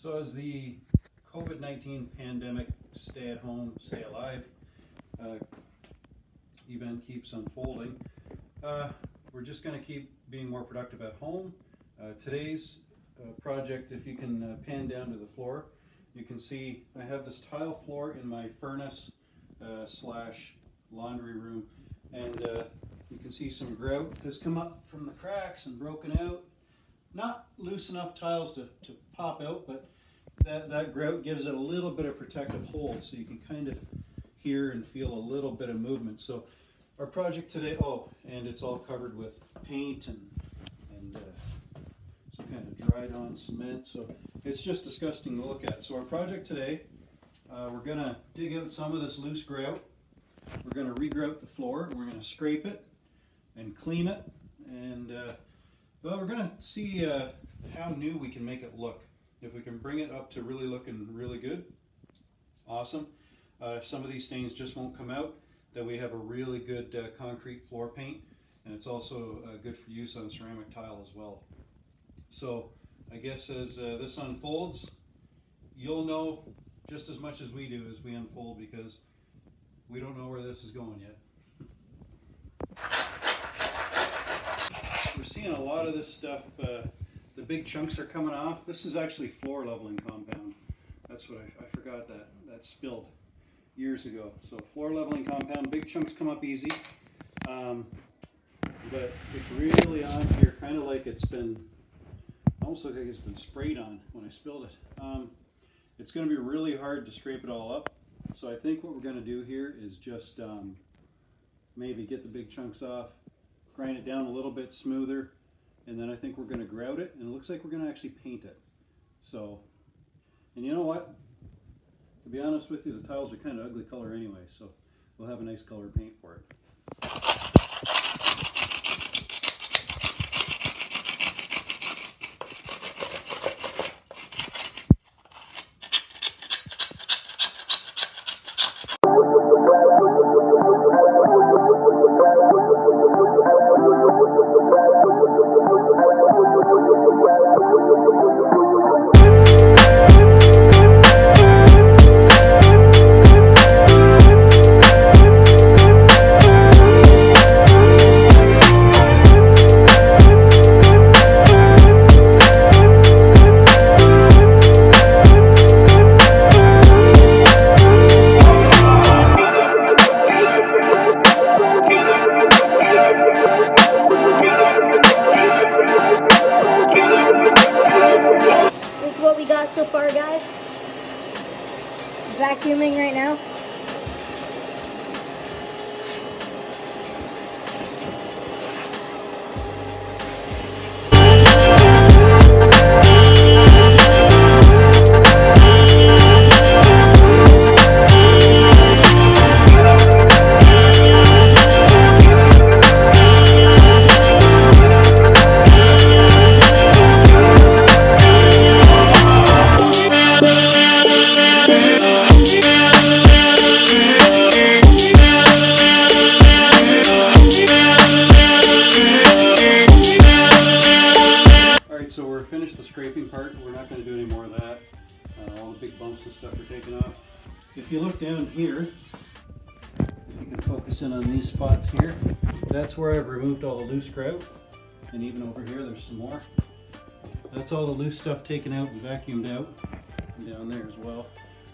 So as the COVID-19 pandemic stay at home, stay alive event keeps unfolding, we're just going to keep being more productive at home. Today's project, if you can pan down to the floor, you can see I have this tile floor in my furnace slash laundry room, and you can see some grout has come up from the cracks and broken out. Not loose enough tiles to pop out, but that grout gives it a little bit of protective hold, so you can kind of hear and feel a little bit of movement. So our project today, and it's all covered with paint and some kind of dried on cement, so it's just disgusting to look at. So our project today, we're going to dig out some of this loose grout. We're going to re-grout the floor, and we're going to scrape it and clean it, and well, we're going to see how new we can make it look. If we can bring it up to really looking really good, awesome. If some of these stains just won't come out, then we have a really good concrete floor paint, and it's also good for use on ceramic tile as well. So I guess as this unfolds, you'll know just as much as we do as we unfold, because we don't know where this is going yet. We're seeing a lot of this stuff, the big chunks are coming off. This is actually floor leveling compound. That's what I forgot that spilled years ago. So floor leveling compound, big chunks come up easy, but it's really on here, kind of like it's been, almost like it's been sprayed on when I spilled it. It's going to be really hard to scrape it all up. So I think what we're going to do here is just maybe get the big chunks off, grind it down a little bit smoother, and then I think we're going to grout it, and it looks like we're going to actually paint it. So, and you know what? To be honest with you, the tiles are kind of ugly color anyway, so we'll have a nice color paint for it. So far, guys, vacuuming right now. So we're finished the scraping part. We're not going to do any more of that. All the big bumps and stuff are taken off. If you look down here, if you can focus in on these spots here, that's where I've removed all the loose grout. And even over here, there's some more. That's all the loose stuff taken out and vacuumed out, and down there as well.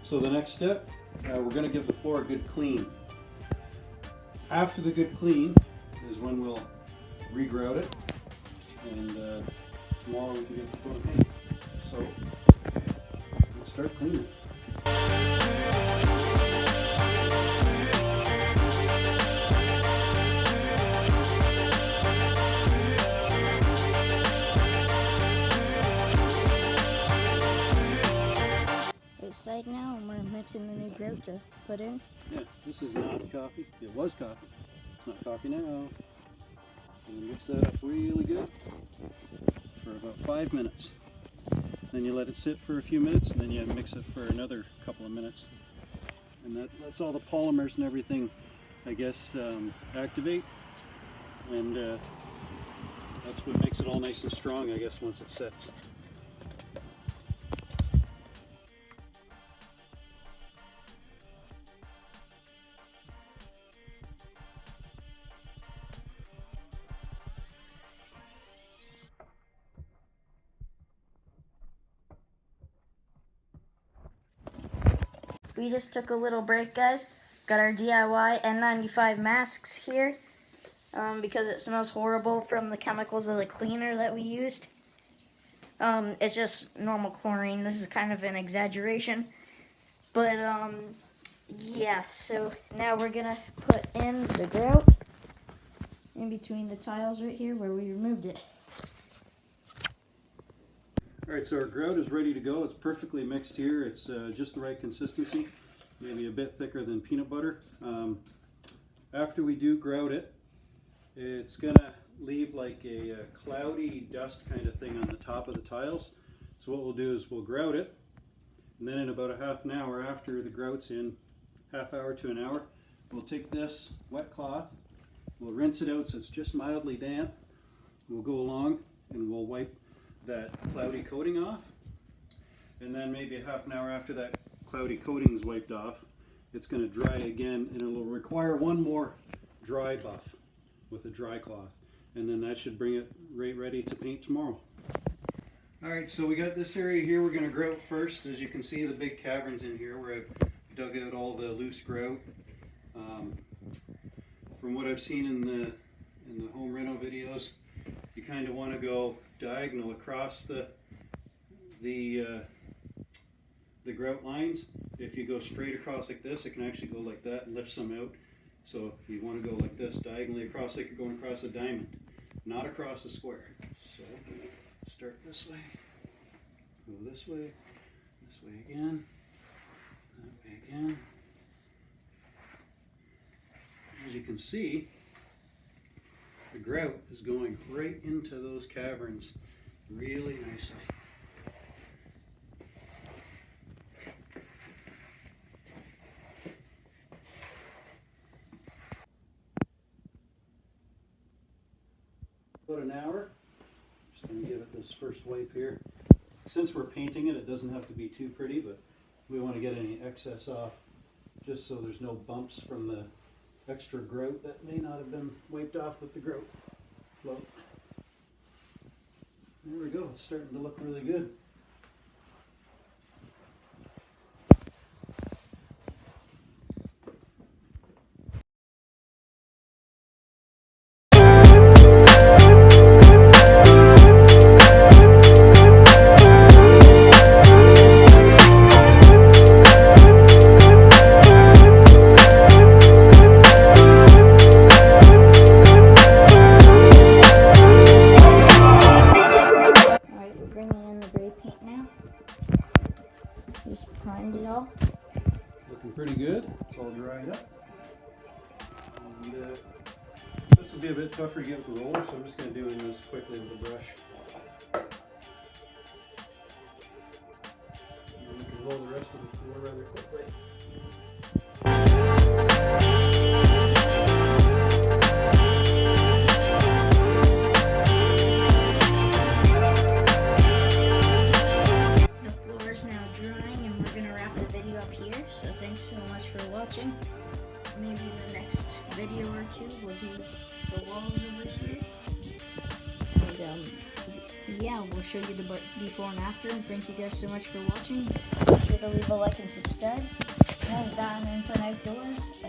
So the next step, we're going to give the floor a good clean. After the good clean is when we'll re-grout it, and tomorrow we can get the floor paint. So let's start cleaning. Outside now, and we're mixing the new grout to put in. Yeah, this is not coffee. It was coffee. It's not coffee now. And mix that up really good for about 5 minutes. Then you let it sit for a few minutes, and then you mix it for another couple of minutes. And that lets all the polymers and everything, I guess, activate. And that's what makes it all nice and strong, I guess, once it sets. we just took a little break, guys. Got our DIY N95 masks here because it smells horrible from the chemicals of the cleaner that we used. It's just normal chlorine. This is kind of an exaggeration. But, yeah, so now we're going to put in the grout in between the tiles right here where we removed it. Alright, so our grout is ready to go. It's perfectly mixed here. It's just the right consistency, maybe a bit thicker than peanut butter. After we do grout it, it's going to leave like a cloudy dust kind of thing on the top of the tiles. So what we'll do is we'll grout it, and then in about a half an hour after the grout's in, half hour to an hour, we'll take this wet cloth, we'll rinse it out so it's just mildly damp. We'll go along and we'll wipe that cloudy coating off, and then maybe a half an hour after that cloudy coating is wiped off, it's going to dry again, and it will require one more dry buff with a dry cloth, and then that should bring it right ready to paint tomorrow. Alright, so we got this area here we're going to grout first. As you can see, the big caverns in here where I've dug out all the loose grout. From what I've seen in the home reno videos, you kind of want to go diagonal across the grout lines. If you go straight across like this, it can actually go like that and lift some out. So if you want to go like this, diagonally across, like you're going across a diamond, not across a square. So start this way, go this way again, that way again. As you can see, the grout is going right into those caverns really nicely. About an hour. Just going to give it this first wipe here. Since we're painting it, it doesn't have to be too pretty, but we want to get any excess off just so there's no bumps from the extra grout that may not have been wiped off with the grout float. There we go, it's starting to look really good. Just primed it all. Looking pretty good. It's all dried up. And this will be a bit tougher to get with the roller, so I'm just going to do this quickly with a brush. And we can roll the rest of the floor rather quickly. So thanks so much for watching. Maybe in the next video or two we'll do the walls over here. And yeah, we'll show you the before and after. And thank you guys so much for watching. Be sure to leave a like and subscribe. Guys, Diamonds and Outdoors.